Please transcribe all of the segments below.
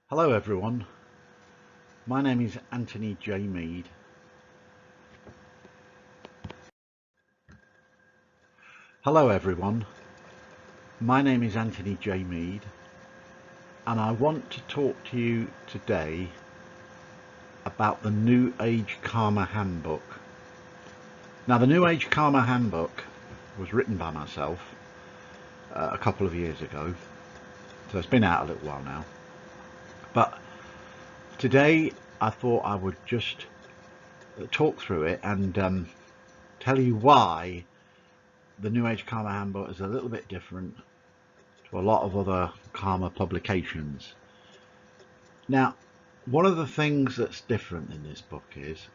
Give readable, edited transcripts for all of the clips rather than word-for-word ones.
Hello everyone, my name is Anthony J. Mead. Hello everyone, my name is Anthony J. Mead and I want to talk to you today about the New Age Karma Handbook. Now the New Age Karma Handbook was written by myself a couple of years ago, so it's been out a little while now, but today I thought I would just talk through it and tell you why the New Age Karma Handbook is a little bit different to a lot of other karma publications. Now, one of the things that's different in this book is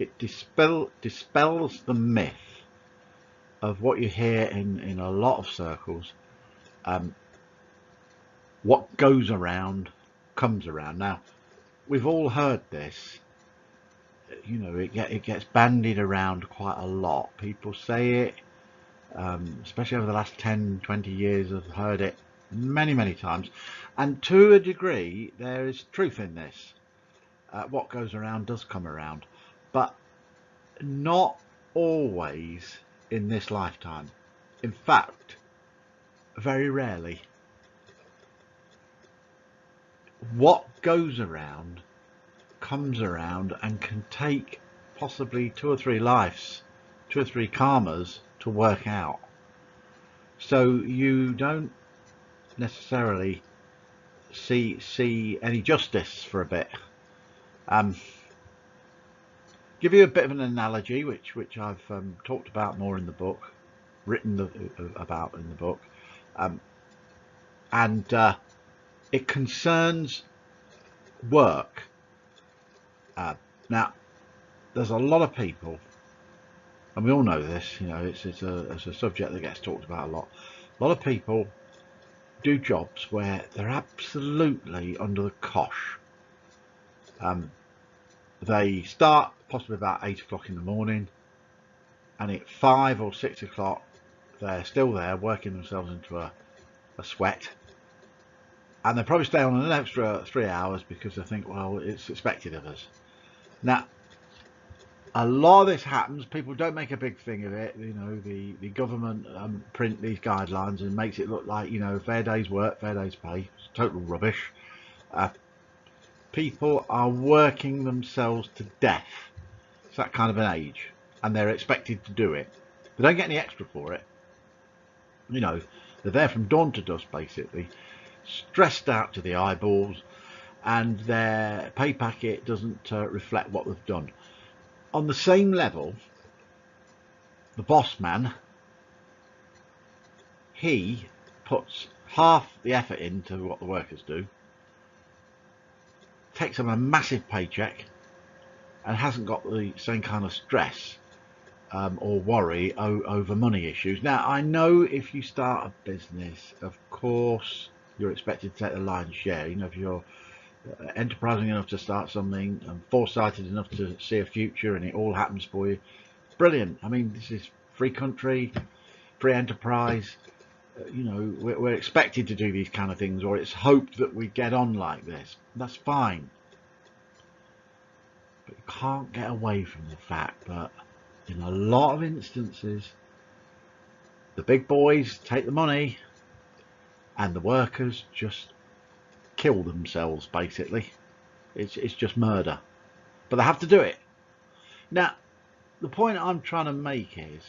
it dispels the myth of what you hear in a lot of circles. What goes around comes around. Now, we've all heard this. You know, it gets bandied around quite a lot. People say it, especially over the last 10-20 years. I've heard it many times, and to a degree there is truth in this. What goes around does come around, but not always in this lifetime. In fact, very rarely. What goes around comes around and can take possibly 2 or 3 lives, 2 or 3 karmas to work out. So you don't necessarily see any justice for a bit. Give you a bit of an analogy, which I've talked about more in the book, written about in the book, and it concerns work. Now, there's a lot of people, and we all know this. You know, it's a subject that gets talked about a lot. A lot of people do jobs where they're absolutely under the cosh. They start possibly about 8 o'clock in the morning, and at 5 or 6 o'clock they're still there working themselves into a sweat, and they probably stay on an extra 3 hours because they think, well, it's expected of us. Now, a lot of this happens. People don't make a big thing of it. You know, the government print these guidelines and makes it look like, you know, fair day's work, fair day's pay. It's total rubbish. People are working themselves to death. It's that kind of an age, and they're expected to do it. They don't get any extra for it. You know, they're there from dawn to dusk, basically, stressed out to the eyeballs, and their pay packet doesn't reflect what they've done. On the same level, the boss man, he puts half the effort into what the workers do, takes them a massive paycheck, and hasn't got the same kind of stress or worry over money issues. Now, I know if you start a business, of course you're expected to take the lion's share. You know, if you're enterprising enough to start something and foresighted enough to see a future and it all happens for you, brilliant. I mean, this is free country, free enterprise. You know, we're expected to do these kind of things, or it's hoped that we get on like this. That's fine, but you can't get away from the fact that in a lot of instances the big boys take the money and the workers just kill themselves. Basically, it's just murder, but they have to do it. Now, the point I'm trying to make is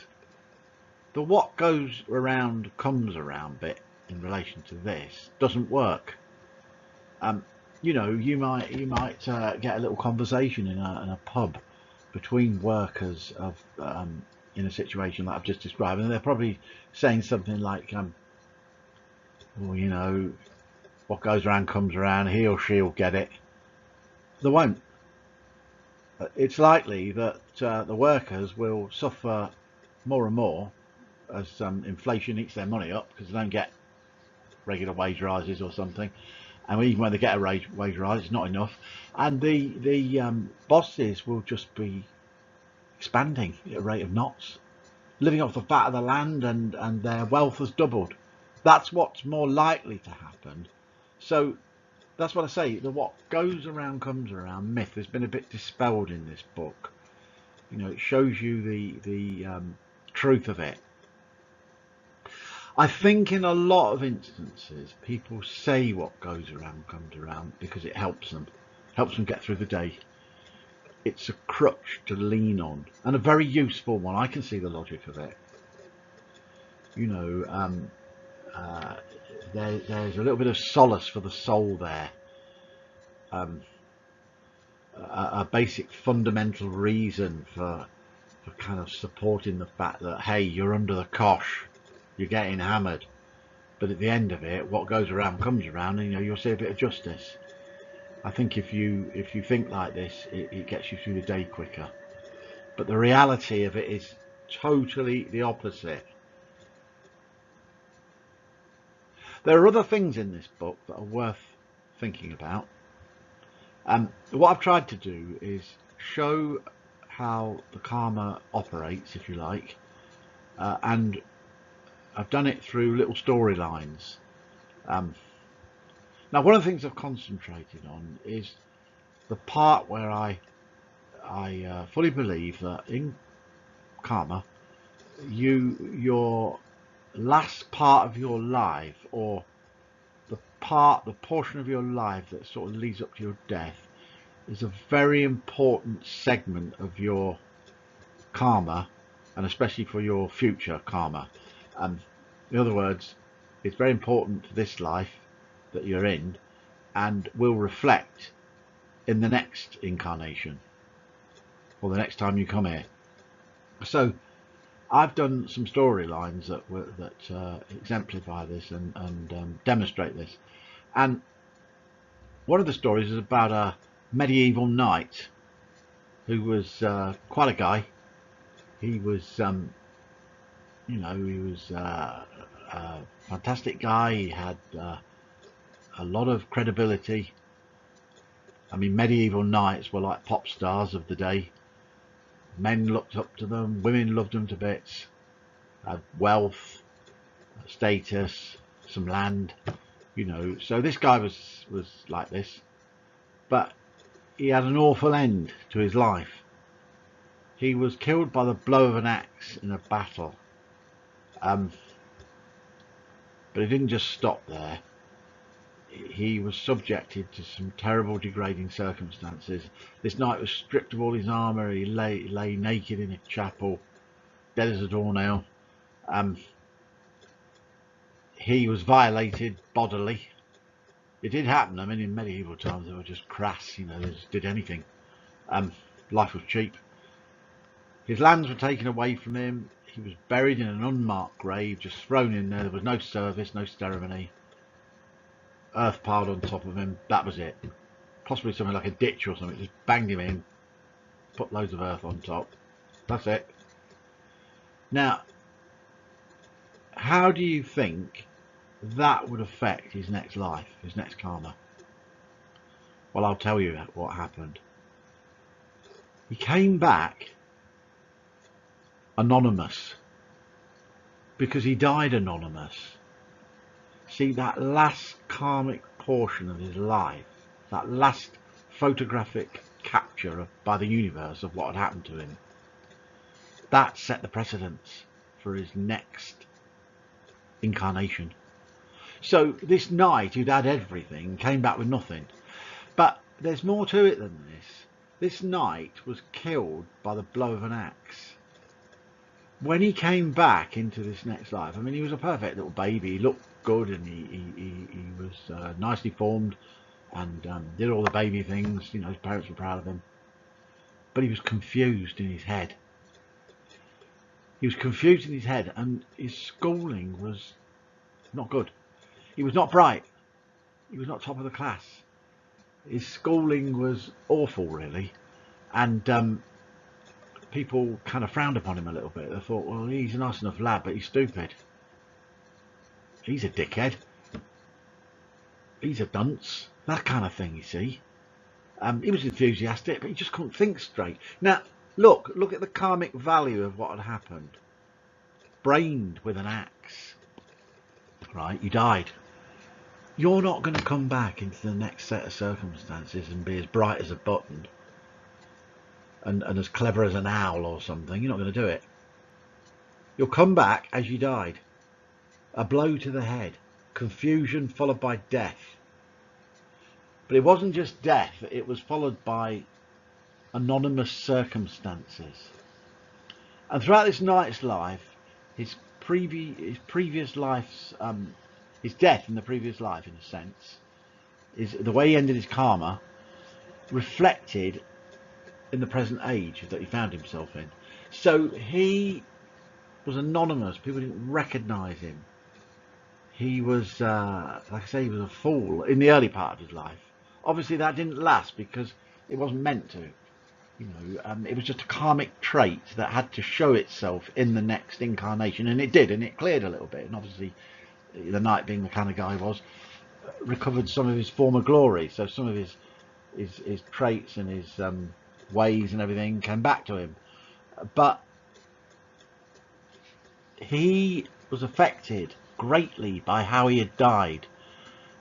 the what goes around comes around bit in relation to this doesn't work. You know, you might get a little conversation in a pub between workers of in a situation that I've just described, and they're probably saying something like, well, you know, what goes around comes around, he or she'll get it. They won't. It's likely that the workers will suffer more and more as inflation eats their money up, because they don't get regular wage rises or something, and even when they get a wage rise, it's not enough, and the bosses will just be expanding at a rate of knots, living off the fat of the land, and their wealth has doubled. That's what's more likely to happen. So that's what I say. The what goes around comes around myth has been a bit dispelled in this book. You know, it shows you the truth of it. I think in a lot of instances, people say what goes around comes around because it helps them get through the day. It's a crutch to lean on, and a very useful one. I can see the logic of it. You know, there's a little bit of solace for the soul there. A basic fundamental reason for kind of supporting the fact that, hey, you're under the cosh, you're getting hammered, but at the end of it, what goes around comes around, and you know, you'll see a bit of justice. I think if you think like this, it gets you through the day quicker. But the reality of it is totally the opposite. There are other things in this book that are worth thinking about. What I've tried to do is show how the karma operates, if you like, and I've done it through little storylines. Now, one of the things I've concentrated on is the part where I fully believe that in karma, your last part of your life, or the portion of your life that sort of leads up to your death, is a very important segment of your karma, and especially for your future karma. In other words, it's very important to this life that you're in, and will reflect in the next incarnation or the next time you come here. So I've done some storylines that exemplify this and demonstrate this. And one of the stories is about a medieval knight who was quite a guy. He was, you know, he was a fantastic guy. He had a lot of credibility. I mean, medieval knights were like pop stars of the day. Men looked up to them, women loved them to bits. Had wealth, status, some land, you know. So this guy was like this, but he had an awful end to his life. He was killed by the blow of an axe in a battle. But he didn't just stop there. He was subjected to some terrible degrading circumstances. This knight was stripped of all his armour. He lay naked in a chapel, dead as a doornail. He was violated bodily. It did happen. I mean, in medieval times they were just crass, you know, they just did anything. Life was cheap. His lands were taken away from him. He was buried in an unmarked grave, just thrown in there. There was no service, no ceremony. Earth piled on top of him. That was it. Possibly something like a ditch or something. Just banged him in, put loads of earth on top. That's it. Now, how do you think that would affect his next life, his next karma? Well, I'll tell you what happened. He came back anonymous, because he died anonymous. See, that last karmic portion of his life, that last photographic capture by the universe of what had happened to him, that set the precedence for his next incarnation. So this knight who'd had everything came back with nothing. But there's more to it than this. This knight was killed by the blow of an axe. When he came back into this next life, I mean, he was a perfect little baby. He looked good, and he was nicely formed, and did all the baby things. You know, his parents were proud of him. But he was confused in his head. He was confused in his head, and his schooling was not good. He was not bright. He was not top of the class. His schooling was awful, really, and people kind of frowned upon him a little bit. They thought, well, he's a nice enough lad, but he's stupid. He's a dickhead. He's a dunce. That kind of thing, you see. He was enthusiastic, but he just couldn't think straight. Now, look at the karmic value of what had happened. Brained with an axe. Right, he died. You're not going to come back into the next set of circumstances and be as bright as a button and as clever as an owl or something. You're not going to do it. You'll come back as you died. A blow to the head, confusion followed by death. But it wasn't just death, it was followed by anonymous circumstances. And throughout this knight's life, his previous life's, his death in the previous life, in a sense, is the way he ended his karma, reflected in the present age that he found himself in. So he was anonymous. People didn't recognize him. He was, like I say, he was a fool in the early part of his life. Obviously, that didn't last because it wasn't meant to. You know, it was just a karmic trait that had to show itself in the next incarnation, and it did, and it cleared a little bit. And obviously, the knight, being the kind of guy he was, recovered some of his former glory. So some of his traits and his ways and everything came back to him. But he was affected greatly by how he had died.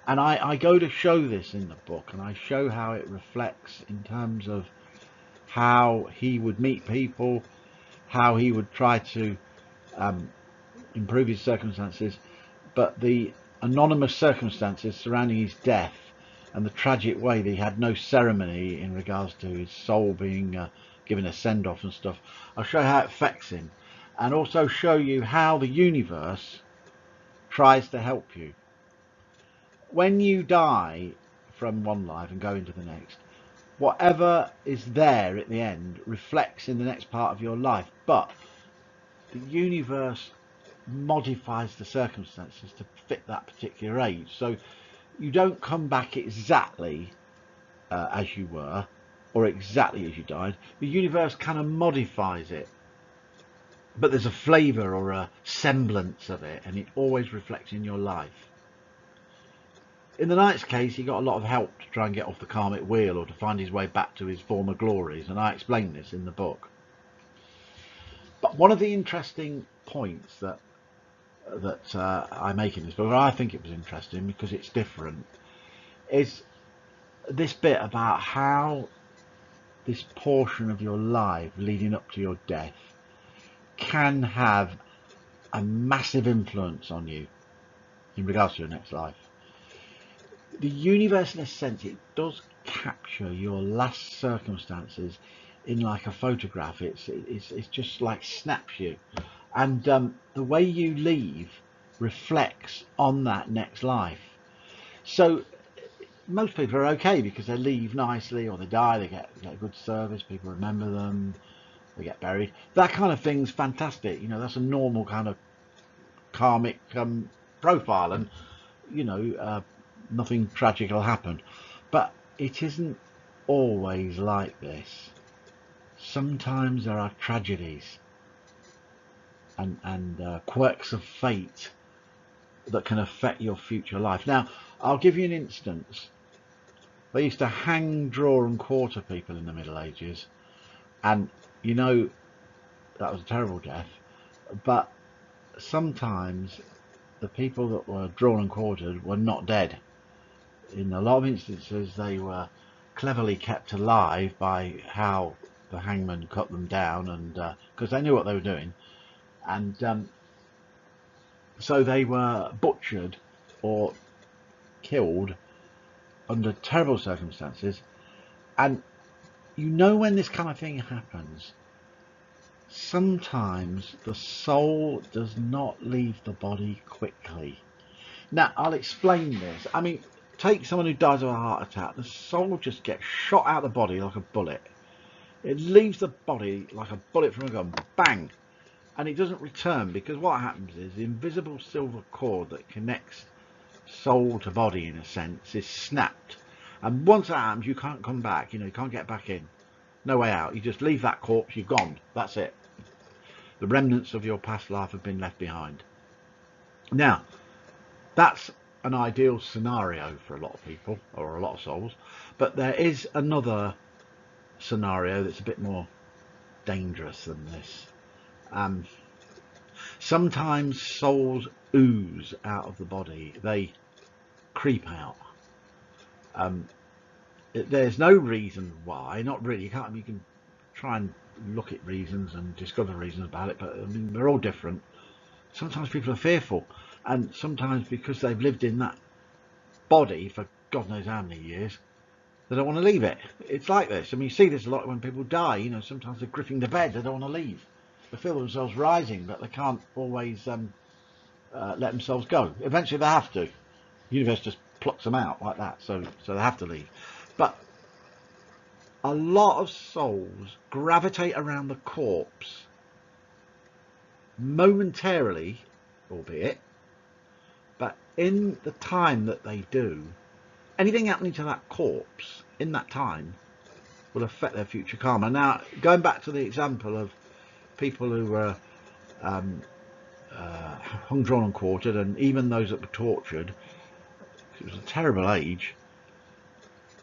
And I go to show this in the book, and I show how it reflects in terms of how he would meet people, how he would try to improve his circumstances, but the anonymous circumstances surrounding his death and the tragic way that he had no ceremony in regards to his soul being given a send-off and stuff. I'll show how it affects him, and also show you how the universe tries to help you. When you die from one life and go into the next, whatever is there at the end reflects in the next part of your life, but the universe modifies the circumstances to fit that particular age. So you don't come back exactly as you were or exactly as you died. The universe kind of modifies it, but there's a flavour or a semblance of it, and it always reflects in your life. In the knight's case, he got a lot of help to try and get off the karmic wheel or to find his way back to his former glories, and I explain this in the book. But one of the interesting points that I make in this book, I think it was interesting because it's different, is this bit about how this portion of your life leading up to your death can have a massive influence on you in regards to your next life. The universe, in a sense, it does capture your last circumstances in like a photograph. It's just like snaps you, and the way you leave reflects on that next life. So most people are okay because they leave nicely, or they die, they get good service, people remember them, they get buried. That kind of thing's fantastic. You know, that's a normal kind of karmic profile, and you know, nothing tragic will happen. But it isn't always like this. Sometimes there are tragedies and quirks of fate that can affect your future life. Now, I'll give you an instance. They used to hang, draw and quarter people in the Middle Ages, and you know, that was a terrible death. But sometimes the people that were drawn and quartered were not dead. In a lot of instances, they were cleverly kept alive by how the hangman cut them down, and because they knew what they were doing, and so they were butchered or killed under terrible circumstances. And you know, when this kind of thing happens, sometimes the soul does not leave the body quickly. Now, I'll explain this. I mean, take someone who dies of a heart attack. The soul just gets shot out of the body like a bullet. It leaves the body like a bullet from a gun. Bang! And it doesn't return, because what happens is the invisible silver cord that connects soul to body, in a sense, is snapped. And once that happens, you can't come back. You know, you can't get back in. No way out. You just leave that corpse, you're gone. That's it. The remnants of your past life have been left behind. Now, that's an ideal scenario for a lot of people, or a lot of souls. But there is another scenario that's a bit more dangerous than this. Sometimes souls ooze out of the body. They creep out. There's no reason why, not really. You can't. You can try and look at reasons and discover reasons about it, but I mean, they're all different. Sometimes people are fearful, and sometimes because they've lived in that body for God knows how many years, they don't want to leave it. It's like this. I mean, you see this a lot when people die. You know, sometimes they're gripping the bed, they don't want to leave. They feel themselves rising, but they can't always let themselves go. Eventually, they have to. The universe just plucks them out like that, so they have to leave. But a lot of souls gravitate around the corpse momentarily, albeit, but in the time that they do, anything happening to that corpse in that time will affect their future karma. Now, going back to the example of people who were hung, drawn and quartered, and even those that were tortured, it was a terrible age.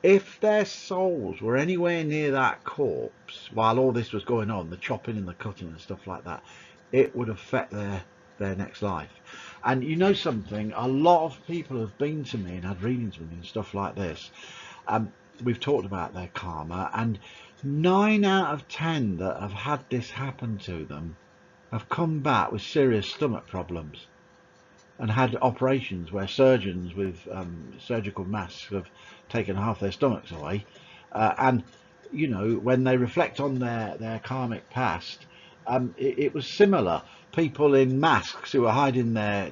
If their souls were anywhere near that corpse while all this was going on, the chopping and the cutting and stuff like that, it would affect their next life. And you know something, a lot of people have been to me and had readings with me and stuff like this. We've talked about their karma, and 9 out of 10 that have had this happen to them have come back with serious stomach problems and had operations where surgeons with surgical masks have taken half their stomachs away. And you know, when they reflect on their karmic past, it was similar. People in masks who were hiding their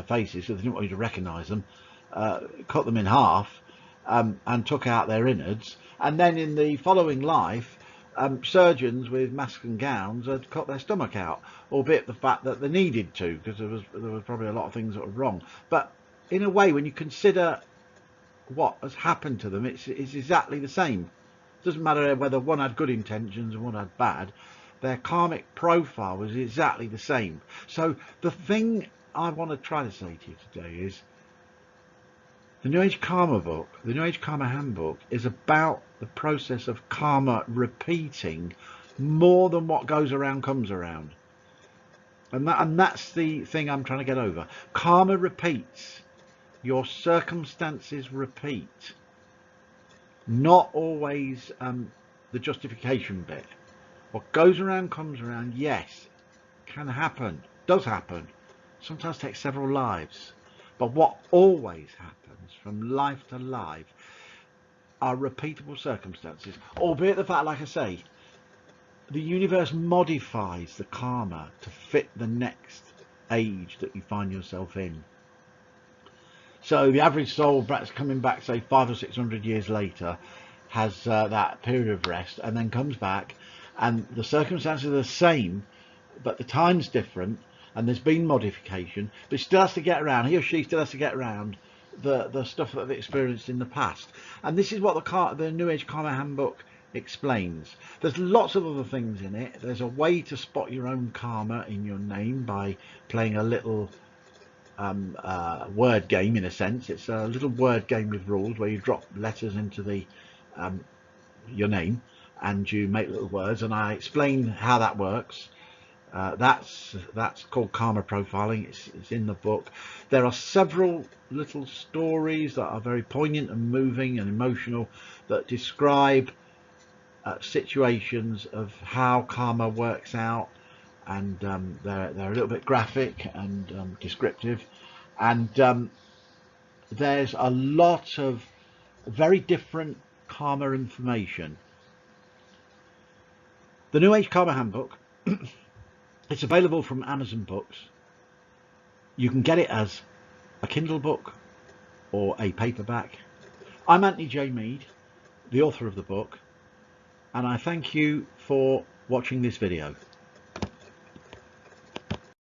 faces so they didn't want you to recognise them, cut them in half, and took out their innards, and then in the following life, surgeons with masks and gowns had cut their stomach out, albeit the fact that they needed to, because there was probably a lot of things that were wrong. But in a way, when you consider what has happened to them, it's exactly the same. It doesn't matter whether one had good intentions and one had bad. Their karmic profile was exactly the same. So the thing I want to try to say to you today is, the New Age Karma book, the New Age Karma Handbook, is about the process of karma repeating more than what goes around comes around. And that's the thing I'm trying to get over. Karma repeats. Your circumstances repeat. Not always the justification bit. What goes around comes around, yes, can happen, does happen. Sometimes takes several lives. But what always happens from life to life are repeatable circumstances, albeit the fact, like I say, the universe modifies the karma to fit the next age that you find yourself in. So the average soul that's coming back, say 500 or 600 years later, has that period of rest and then comes back, and the circumstances are the same, but the time's different, and there's been modification, but he still has to get around, he or she still has to get around the stuff that they've experienced in the past. And this is what the New Age Karma Handbook explains. There's lots of other things in it. There's a way to spot your own karma in your name by playing a little word game, in a sense. It's a little word game with rules where you drop letters into the your name and you make little words, and I explain how that works. That's called karma profiling. It's in the book. There are several little stories that are very poignant and moving and emotional that describe situations of how karma works out, and they're a little bit graphic and descriptive, and there's a lot of very different karma information. The New Age Karma Handbook, it's available from Amazon Books. You can get it as a Kindle book or a paperback. I'm Anthony J. Mead, the author of the book, and I thank you for watching this video.